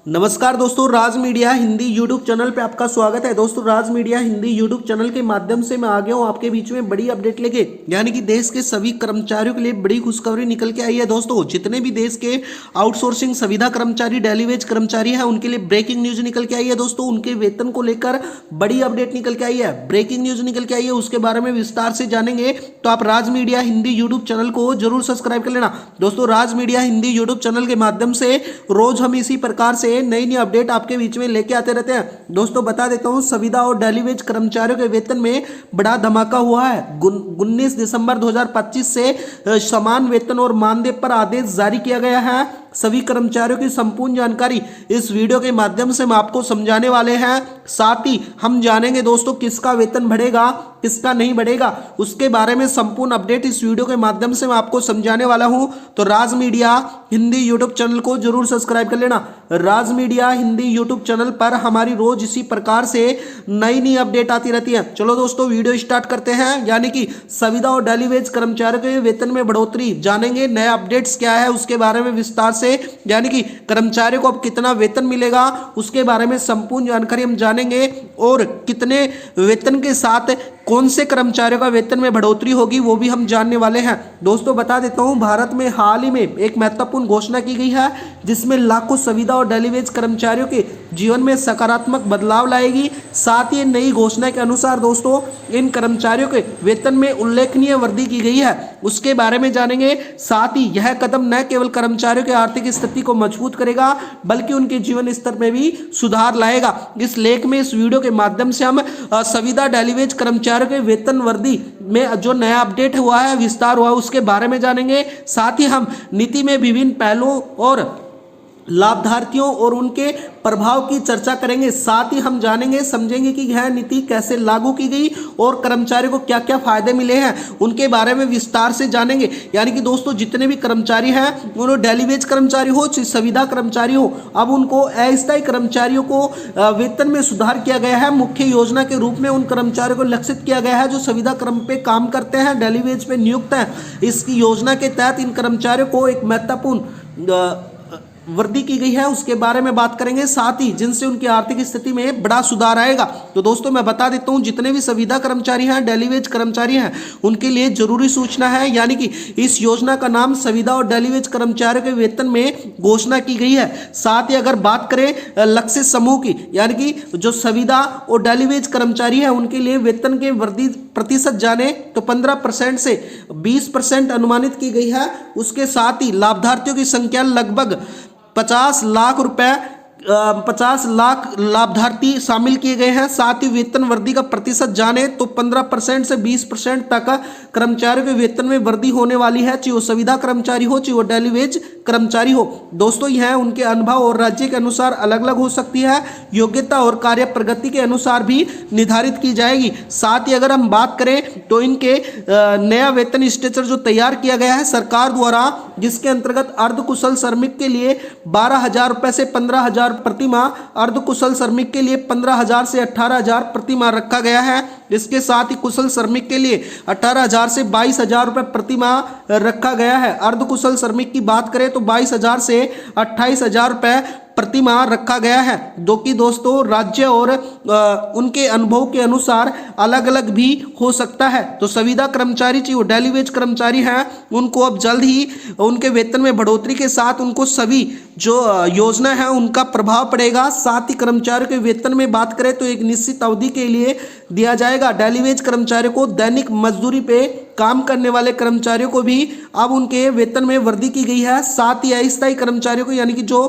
नमस्कार दोस्तों, राज media Hindi YouTube channel पे आपका स्वागत है। दोस्तों, राज मीडिया हिंदी यूट्यूब चैनल के माध्यम से मैं आ गया हूँ आपके बीच में बड़ी अपडेट लेके, यानी कि देश के सभी कर्मचारियों के लिए बड़ी खुशखबरी निकल के आई है। दोस्तों, जितने भी देश के आउटसोर्सिंग संविदा कर्मचारी, डेली वेज कर्मचारी हैं, उनके लिए ब्रेकिंग न्यूज निकल के आई है। दोस्तों, उनके वेतन को लेकर बड़ी अपडेट निकल के आई है, ब्रेकिंग न्यूज निकल के आई है, उसके बारे में विस्तार से जानेंगे। तो आप राज मीडिया हिंदी यूट्यूब चैनल को जरूर सब्सक्राइब कर लेना। दोस्तों, राज मीडिया हिंदी यूट्यूब चैनल के माध्यम से रोज हम इसी प्रकार से नई नई अपडेट आपके बीच में लेके आते रहते हैं। दोस्तों, बता देता हूं, संविदा और डेली वेज कर्मचारियों के वेतन में बड़ा धमाका हुआ है। 19 दिसंबर 2025 से समान वेतन और मानदेय पर आदेश जारी किया गया है। सभी कर्मचारियों की संपूर्ण जानकारी इस वीडियो के माध्यम से हम आपको समझाने वाले हैं। साथ ही हम जानेंगे दोस्तों, किसका वेतन बढ़ेगा, किसका नहीं बढ़ेगा, उसके बारे में संपूर्ण अपडेट इस वीडियो के माध्यम से मैं आपको समझाने वाला हूं। तो राज मीडिया हिंदी यूट्यूब चैनल को जरूर सब्सक्राइब कर लेना। राज मीडिया हिंदी यूट्यूब चैनल पर हमारी रोज इसी प्रकार से नई नई अपडेट आती रहती है। चलो दोस्तों, वीडियो स्टार्ट करते हैं। यानी कि संविदा और डेली वेज कर्मचारियों के वेतन में बढ़ोतरी जानेंगे, नए अपडेट्स क्या है उसके बारे में विस्तार से, यानी कि कर्मचारियों को अब कितना वेतन मिलेगा उसके बारे में संपूर्ण जानकारी हम जानेंगे, और कितने वेतन के साथ कौन से कर्मचारियों का वेतन में बढ़ोतरी होगी वो भी हम जानने वाले हैं। दोस्तों, बता देता हूं, भारत में हाल ही में एक महत्वपूर्ण घोषणा की गई है जिसमें लाखों संविदा और डेली वेज कर्मचारियों के जीवन में सकारात्मक बदलाव लाएगी। साथ ही नई घोषणा के अनुसार दोस्तों, इन कर्मचारियों के वेतन में उल्लेखनीय वृद्धि की गई है, उसके बारे में जानेंगे। साथ ही यह कदम न केवल कर्मचारियों की आर्थिक स्थिति को मजबूत करेगा बल्कि उनके जीवन स्तर में भी सुधार लाएगा। इस लेख में, इस वीडियो के माध्यम से हम संविदा डेली वेज कर्मचारियों के वेतन वृद्धि में जो नया अपडेट हुआ है, विस्तार हुआ है, उसके बारे में जानेंगे। साथ ही हम नीति में विभिन्न पहलुओं और लाभार्थियों और उनके प्रभाव की चर्चा करेंगे। साथ ही हम जानेंगे, समझेंगे कि यह नीति कैसे लागू की गई और कर्मचारियों को क्या क्या फायदे मिले हैं, उनके बारे में विस्तार से जानेंगे। यानी कि दोस्तों, जितने भी कर्मचारी हैं, उन्होंने डेली वेज कर्मचारी हो, संविदा कर्मचारी हो, अब उनको अस्थायी कर्मचारियों को वेतन में सुधार किया गया है। मुख्य योजना के रूप में उन कर्मचारियों को लक्षित किया गया है जो संविदा क्रम पे काम करते हैं, डेली वेज पे नियुक्त हैं। इस योजना के तहत इन कर्मचारियों को एक महत्वपूर्ण वृद्धि की गई है, उसके बारे में बात करेंगे। साथ ही जिनसे उनकी आर्थिक स्थिति में बड़ा सुधार आएगा। तो दोस्तों, मैं बता देता हूं, जितने भी संविदा कर्मचारी हैं, डेली वेज कर्मचारी हैं, उनके लिए जरूरी सूचना है। यानी कि इस योजना का नाम संविदा और डेली वेज कर्मचारियों के वेतन में घोषणा की गई है। साथ ही अगर बात करें लक्षित समूह की, यानी कि जो संविदा और डेली वेज कर्मचारी है, उनके लिए वेतन के वृद्धि प्रतिशत जाने तो 15% से 20% अनुमानित की गई है। उसके साथ ही लाभार्थियों की संख्या लगभग 50 लाख रुपए, 50 लाख लाभार्थी शामिल किए गए हैं। साथ ही वेतन वृद्धि का प्रतिशत जाने तो 15% से 20% तक कर्मचारियों के वेतन में वृद्धि होने वाली है, चाहे वो संविदा कर्मचारी हो, चाहे वो डेली वेज कर्मचारी हो। दोस्तों, यह उनके अनुभव और राज्य के अनुसार अलग अलग हो सकती है, योग्यता और कार्य प्रगति के अनुसार भी निर्धारित की जाएगी। साथ ही अगर हम बात करें तो इनके नया वेतन स्ट्रक्चर जो तैयार किया गया है सरकार द्वारा, जिसके अंतर्गत अर्धकुशल श्रमिक के लिए 12,000 रुपए से 15,000 प्रति माह, अर्धकुशल श्रमिक के लिए 15,000 से 18,000 प्रति माह रखा गया है। इसके साथ ही कुशल श्रमिक के लिए 18,000 से 22,000 रुपए प्रति माह रखा गया है। अर्धकुशल श्रमिक की बात करें तो 22,000 से 28,000 रुपए प्रति माह रखा गया है, जो कि दोस्तों राज्य और उनके अनुभव के अनुसार अलग अलग भी हो सकता है। तो संविदा कर्मचारी, चाहिए वो डेली वेज कर्मचारी हैं, उनको अब जल्द ही उनके वेतन में बढ़ोतरी के साथ उनको सभी जो योजना है उनका प्रभाव पड़ेगा। साथ ही कर्मचारियों के वेतन में बात करें तो एक निश्चित अवधि के लिए दिया जाएगा। डेली वेज कर्मचारियों को दैनिक मजदूरी पे काम करने वाले कर्मचारियों को भी अब उनके वेतन में वृद्धि की गई है। साथ ही अस्थायी कर्मचारियों को, यानी कि जो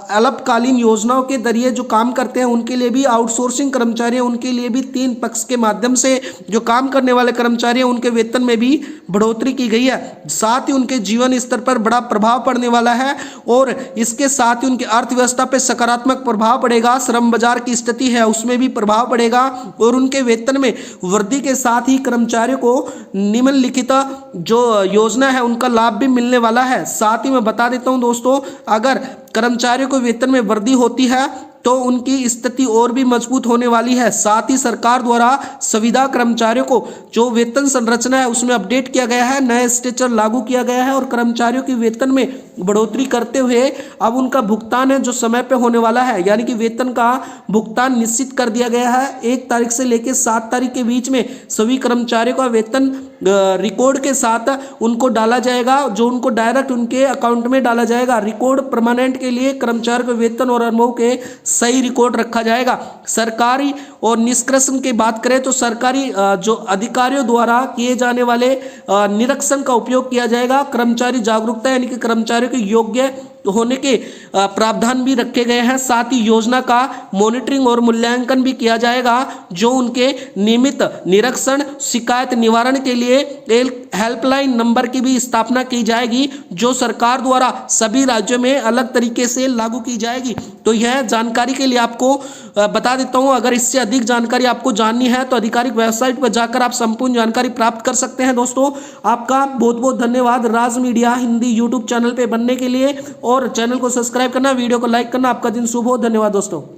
अल्पकालीन योजनाओं के जरिए जो काम करते हैं, उनके लिए भी, आउटसोर्सिंग कर्मचारी हैं, उनके लिए भी 3 पक्ष के माध्यम से जो काम करने वाले कर्मचारी हैं, उनके वेतन में भी बढ़ोतरी की गई है। साथ ही उनके जीवन स्तर पर बड़ा प्रभाव पड़ने वाला है और इसके साथ ही उनकी अर्थव्यवस्था पर सकारात्मक प्रभाव पड़ेगा। श्रम बाजार की स्थिति है उसमें भी प्रभाव पड़ेगा और उनके वेतन में वृद्धि के साथ ही कर्मचारियों को निम्नलिखित जो योजना है उनका लाभ भी मिलने वाला है। साथ ही मैं बता देता हूं दोस्तों, अगर कर्मचारियों को वेतन में वृद्धि होती है तो उनकी स्थिति और भी मजबूत होने वाली है। साथ ही सरकार द्वारा संविदा कर्मचारियों को जो वेतन संरचना है उसमें अपडेट किया गया है, नया स्ट्रक्चर लागू किया गया है और कर्मचारियों की वेतन में बढ़ोतरी करते हुए अब उनका भुगतान है जो समय पे होने वाला है, यानी कि वेतन का भुगतान निश्चित कर दिया गया है। 1 तारीख से लेकर 7 तारीख के बीच में सभी कर्मचारियों का वेतन रिकॉर्ड के साथ उनको डाला जाएगा, जो उनको डायरेक्ट उनके अकाउंट में डाला जाएगा। रिकॉर्ड परमानेंट के लिए कर्मचारी के वेतन और अनुभव के सही रिकॉर्ड रखा जाएगा। सरकारी और निष्कर्षण की बात करें तो सरकारी जो अधिकारियों द्वारा किए जाने वाले निरीक्षण का उपयोग किया जाएगा। कर्मचारी जागरूकता यानी कि कर्मचारियों के योग्य होने के प्रावधान भी रखे गए हैं। साथ ही योजना का मॉनिटरिंग और मूल्यांकन भी किया जाएगा, जो उनके नियमित निरीक्षण शिकायत निवारण के लिए हेल्पलाइन नंबर की भी स्थापना की जाएगी, जो सरकार द्वारा सभी राज्यों में अलग तरीके से लागू की जाएगी। तो यह जानकारी के लिए आपको बता देता हूं। अगर इससे अधिक जानकारी आपको जाननी है तो आधिकारिक वेबसाइट पर जाकर आप संपूर्ण जानकारी प्राप्त कर सकते हैं। दोस्तों आपका बहुत बहुत धन्यवाद राज मीडिया हिंदी यूट्यूब चैनल पे बनने के लिए, और चैनल को सब्सक्राइब करना, वीडियो को लाइक करना। आपका दिन शुभ हो। धन्यवाद दोस्तों।